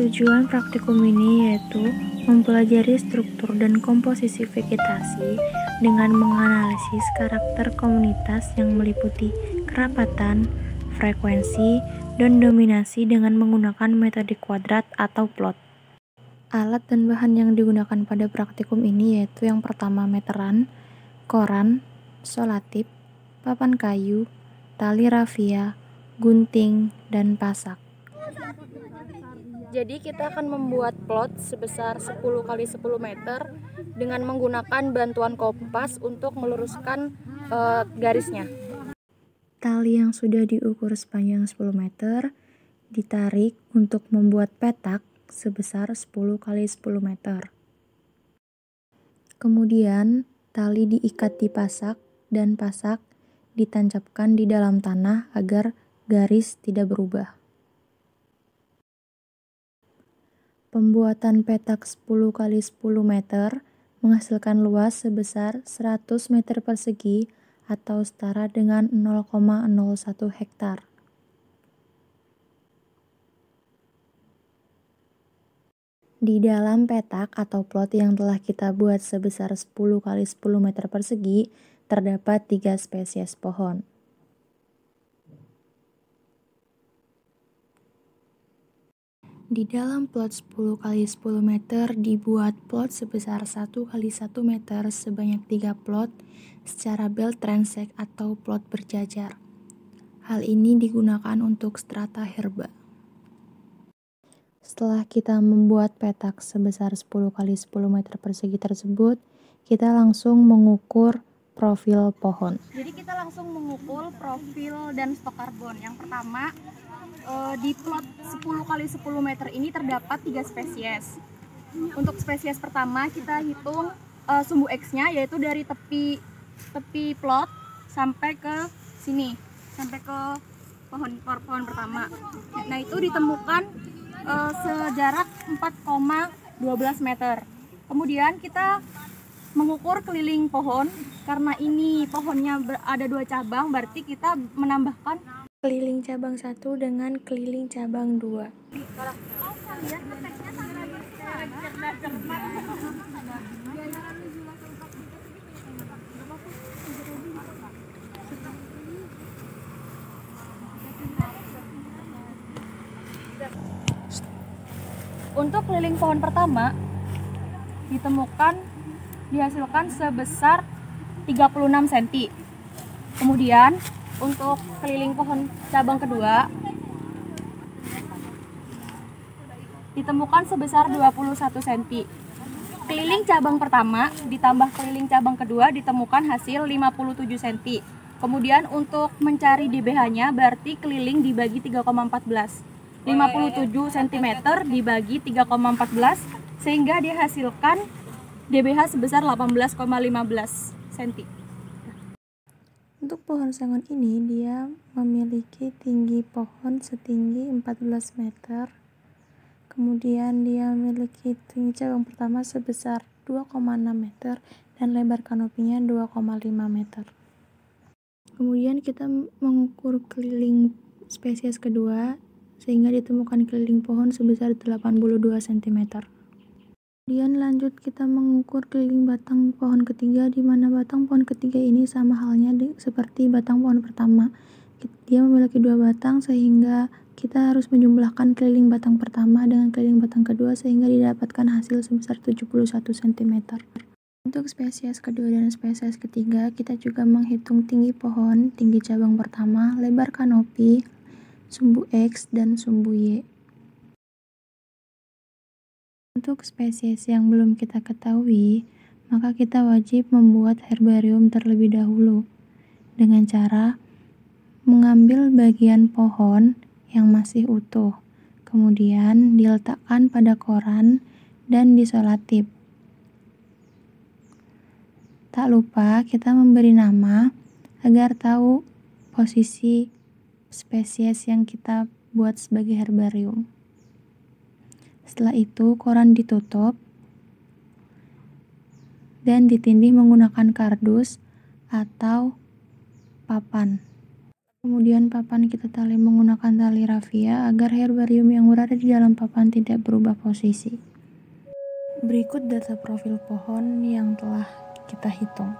Tujuan praktikum ini yaitu mempelajari struktur dan komposisi vegetasi dengan menganalisis karakter komunitas yang meliputi kerapatan, frekuensi, dan dominasi dengan menggunakan metode kuadrat atau plot. Alat dan bahan yang digunakan pada praktikum ini yaitu yang pertama meteran, koran, solatip, papan kayu, tali rafia, gunting, dan pasak. Jadi kita akan membuat plot sebesar 10 kali 10 meter dengan menggunakan bantuan kompas untuk meluruskan garisnya. Tali yang sudah diukur sepanjang 10 meter ditarik untuk membuat petak sebesar 10 kali 10 meter. Kemudian tali diikat di pasak dan pasak ditancapkan di dalam tanah agar garis tidak berubah. Pembuatan petak 10 kali 10 meter menghasilkan luas sebesar 100 meter persegi atau setara dengan 0,01 hektar. Di dalam petak atau plot yang telah kita buat sebesar 10 kali 10 meter persegi, terdapat 3 spesies pohon. Di dalam plot 10 kali 10 meter dibuat plot sebesar 1 kali 1 meter sebanyak 3 plot secara belt transect atau plot berjajar. Hal ini digunakan untuk strata herba. Setelah kita membuat petak sebesar 10 kali 10 meter persegi tersebut, kita langsung mengukur profil pohon. Jadi kita langsung mengukur profil dan stok karbon. Yang pertama, di plot 10 kali 10 meter ini terdapat 3 spesies. Untuk spesies pertama kita hitung sumbu X-nya, yaitu dari tepi plot sampai ke sini, sampai ke pohon pertama. Nah, itu ditemukan sejarak 4,12 meter. Kemudian kita mengukur keliling pohon, karena ini pohonnya ada 2 cabang, berarti kita menambahkan keliling cabang 1 dengan keliling cabang 2. Untuk keliling pohon pertama dihasilkan sebesar 36 cm. Kemudian untuk keliling pohon cabang kedua ditemukan sebesar 21 cm. Keliling cabang pertama ditambah keliling cabang kedua ditemukan hasil 57 cm. Kemudian untuk mencari DBH-nya berarti keliling dibagi 3,14. 57 cm dibagi 3,14 sehingga dihasilkan DBH sebesar 18,15 cm. Untuk pohon sengon ini, dia memiliki tinggi pohon setinggi 14 meter. Kemudian dia memiliki tinggi cabang pertama sebesar 2,6 meter dan lebar kanopinya 2,5 meter. Kemudian kita mengukur keliling spesies kedua sehingga ditemukan keliling pohon sebesar 82 cm. Kemudian lanjut kita mengukur keliling batang pohon ketiga, di mana batang pohon ketiga ini sama halnya seperti batang pohon pertama. Dia memiliki 2 batang sehingga kita harus menjumlahkan keliling batang pertama dengan keliling batang kedua sehingga didapatkan hasil sebesar 71 cm. Untuk spesies kedua dan spesies ketiga, kita juga menghitung tinggi pohon, tinggi cabang pertama, lebar kanopi, sumbu X, dan sumbu Y. Untuk spesies yang belum kita ketahui, maka kita wajib membuat herbarium terlebih dahulu dengan cara mengambil bagian pohon yang masih utuh, kemudian diletakkan pada koran dan disolatip. Tak lupa kita memberi nama agar tahu posisi spesies yang kita buat sebagai herbarium. Setelah itu koran ditutup dan ditindih menggunakan kardus atau papan. Kemudian papan kita tali menggunakan tali rafia agar herbarium yang berada di dalam papan tidak berubah posisi. Berikut data profil pohon yang telah kita hitung.